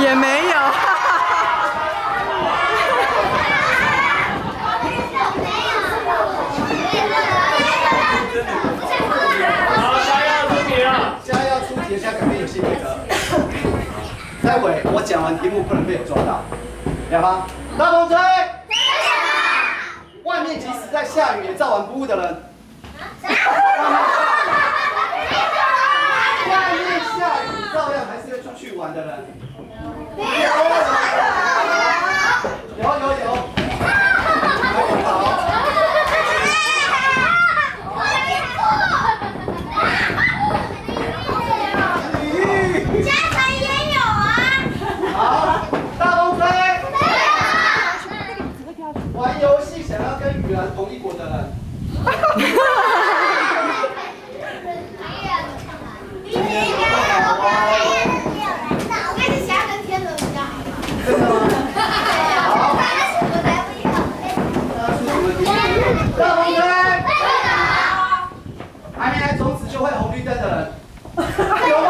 也没有。好，下要出题了。现在要出题，现在改变游戏规则。待会我讲完题目不能被我抓到，了吗？大风吹。外面即使在下雨也照完不误的人。外面下雨照样还是会出去玩的人。有。好。好，大风吹。玩游戏想要跟雨兰同一国的人。真的吗？好。大风吹。还没来从此就会红绿灯的人，有吗？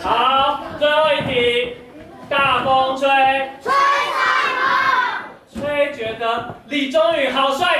好，最后一题，大风吹，吹觉得李宗宇好帅。